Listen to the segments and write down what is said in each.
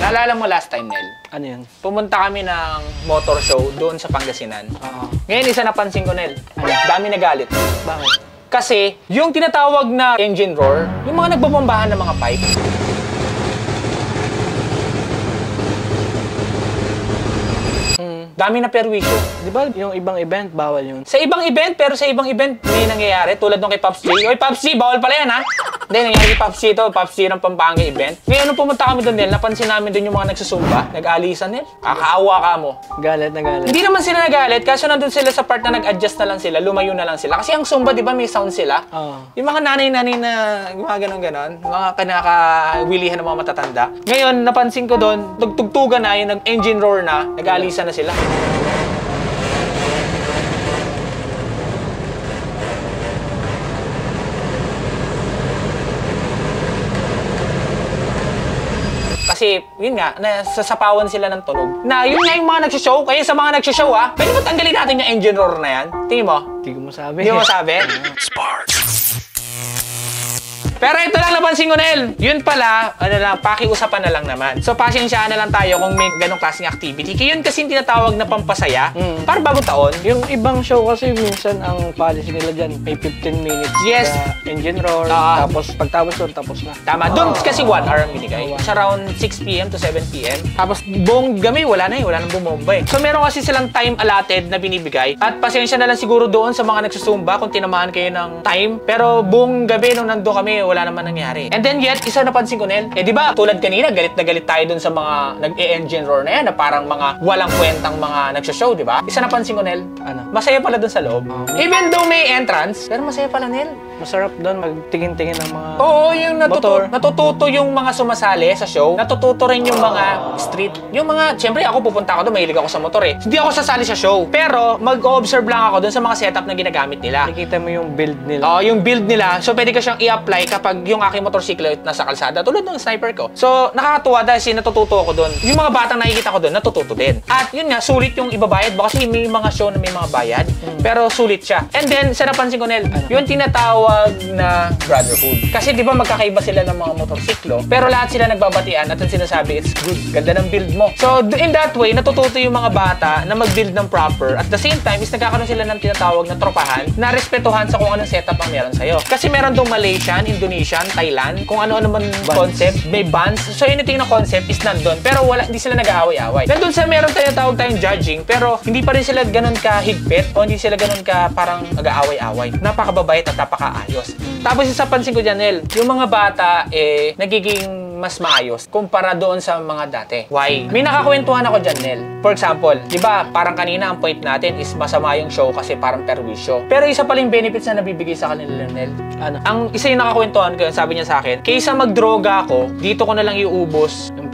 Naalala mo last time, Nel? Ano yun? Pumunta kami ng motor show doon sa Pangasinan. Ngayon, isa napansin ko, Nel. Dami nagalit. Bakit? Kasi, yung tinatawag na engine roar, yung mga nagbabombahan ng mga pipe, dami na perwisyo. Di ba yung ibang event, bawal yun? Sa ibang event, pero sa ibang event, may nangyayari. Tulad nung kay Pops G. Oy, Pops G, bawal pala yan, ha? Hindi, nangyari kay Pops G ito. Pops G ng Pampanga event. Ngayon, nung pumunta kami doon, Nel, napansin namin doon yung mga nagsusumba. Nag-alisan, Nel. Kakaawa ka mo. Galit na galit. Hindi naman sila nagalit, kaso nandun sila sa part na nag-adjust na lang sila, lumayo na lang sila. Kasi ang Zumba, di ba, may sound sila? Yung mga nanay-nanay na mga ganon-ganon, mga kanaka-wilihan ng mga matatanda. Ngayon, napansin ko doon, tugtugan na, yung nag-engine roar na, nag-alisan na sila. Kasi, yun nga, nasasapawan sila ng tunog. Na, yun nga yung mga nagsishow. Kaya sa mga nagsishow, pwede ba tanggalin natin yung engine roar na yan? Tingin mo? Hindi ko masabi. Hindi mo masabi? Pero ito lang napansin ko, Nel. Yun pala, pakiusapan na lang naman. So, pasyensyahan na lang tayo kung may ganong klaseng activity. Kaya yun kasi yung tinatawag na pampasaya. Para bagong taon. Yung ibang show kasi minsan ang policy nila dyan, may 15 minutes. Yes. Engine roar. Tapos pagtapos doon, tapos na. Tama. Doon kasi 1 hour ang binigay. It's around 6 p.m. to 7 p.m. Tapos buong gabi, wala na wala nang bumomba eh. So, meron kasi silang time allotted na binibigay. At pasensya na lang siguro doon sa mga nagsusumba kung tinamaan kayo ng time. Pero buong gabi nung nandun kami, wala naman nangyari. And then yet, isa napansin ko, Nel, di ba, tulad kanina, galit na galit tayo dun sa mga nag-e-engine roar na yan, na parang mga walang kwentang mga nagsashow, di ba? Isa napansin ko, Nel, masaya pala dun sa loob. Even though may entrance, pero masaya pala, Nel. Masarap doon magtingin-tingin ng mga Oo, yung natututo yung mga sumasali sa show. Natututo rin yung mga street. Yung mga, siyempre ako pupunta ako doon, mahilig ako sa motor eh. Hindi ako sasali sa show. Pero mag-observe lang ako doon sa mga setup na ginagamit nila. Nakikita mo yung build nila. Oo, yung build nila. So pwede ka siyang i-apply kapag yung aking motorsiklo nasa kalsada. Tulad ng sniper ko. So nakakatuwa dahil natututo ako doon. Yung mga batang nakikita ko doon, natututo din. At yun nga, sulit yung ibabayad. Baka kasi may mga show na may mga bayad. Pero sulit siya. And then, sa napansin ko, Nel, yung tinatawag na brotherhood. Kasi di ba magkakaiba sila ng mga motorsiklo, pero lahat sila nagbabatian at ang sinasabi, it's good, ganda ng build mo. So, in that way, natututo yung mga bata na mag-build ng proper. At the same time, is nagkakaroon sila ng tinatawag na tropahan, na respetuhan sa kung anong setup ang meron sa'yo. Kasi meron dong Malaysian, Indonesian, Thailand, kung ano-ano man concept, may bands. So, anything na concept is nandun. Pero hindi sila nag-aaway-aaway. Nandun sa meron tinatawag tayong judging, pero hindi pa rin sila ganun kahigpit o hindi sila ganun ka parang nag-aaway-aaway. Napakababait at napakaayos. Tapos isa pansin ko dyan, Nel, yung mga bata, nagiging mas maayos kumpara doon sa mga dati. Why? May nakakwentuhan ako dyan, Nel. For example, di ba, parang kanina ang point natin is masama yung show kasi parang perwisyo. Pero isa pa rin benefits na nabibigay sa kanila, Nel. Ano? Ang isa yung nakakwentuhan ko, sabi niya sa akin, kaysa magdroga ako, dito ko na lang iubos yung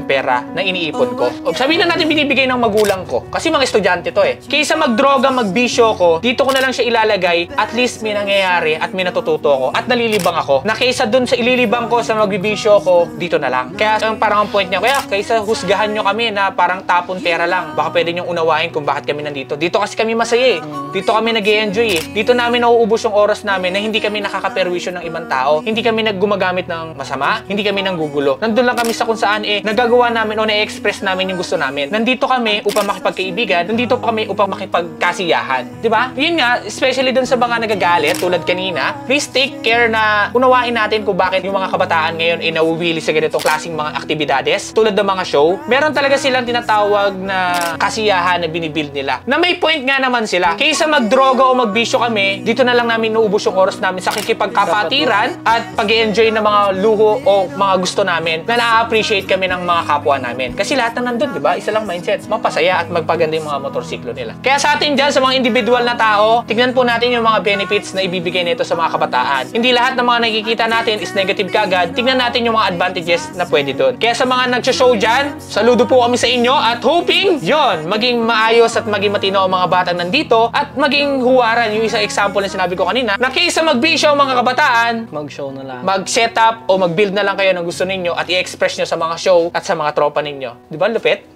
pera na iniipon ko. O, sabihin na natin binibigay ng magulang ko. Kasi mga estudyante to eh. Kaysa magdroga, magbisyo ko, dito ko na lang siya ilalagay, at least may nangyayari at may natututo ko at nalilibang ako. Na kaysa dun sa ililibang ko sa magbibisyo ko, dito na lang. Kaya parang ang point niya, kaya kaysa husgahan nyo kami na parang tapon pera lang, baka pwede nyo unawain kung bakit kami nandito. Dito kasi kami masaya eh. Dito kami nag-e-enjoy eh. Dito namin nauubos yung oras namin na hindi kami nakakaperwisyo ng ibang tao. Hindi kami naggumagamit ng masama. Hindi kami nanggugulo. Nandun lang kami sa kung saan nagagawa namin o na-express namin yung gusto namin. Nandito kami upang makipagkaibigan. Nandito pa kami upang makipagkasiyahan. Diba? Yun nga, especially dun sa mga nagagalit, tulad kanina, please take care na unawain natin kung bakit yung mga kabataan ngayon nawuwili sa ganitong klaseng mga aktibidades. Tulad ng mga show, meron talaga silang tinatawag na kasiyahan na binibuild nila. Na may point nga naman sila. Kaysa magdroga o magbisyo kami, dito na lang namin naubos yung oras namin sa kikipagkapatiran at pag-i-enjoy ng mga luho o mga gusto namin na na-appreciate kami ng mga kapwa namin. Kasi lahat na nandun, di ba? Isa lang mindset. Mapasaya at magpaganda yung mga motorsiklo nila. Kaya sa atin dyan, sa mga individual na tao, tignan po natin yung mga benefits na ibibigay nito sa mga kabataan. Hindi lahat ng mga nakikita natin is negative kagad. Tignan natin yung mga advantages na pwede doon. Kaya sa mga nagsho-show dyan, saludo po kami sa inyo at hoping, yon, maging maayos at maging matino ang mga batang nandito at maging huwaran yung isang example na sinabi ko kanina na kaysa magbisyo ang mga kabataan, mag-show na lang. Mag-setup o mag-build na lang kayo ng gusto ninyo at i-express nyo sa mga show at sa mga tropa ninyo. Di ba, lupit?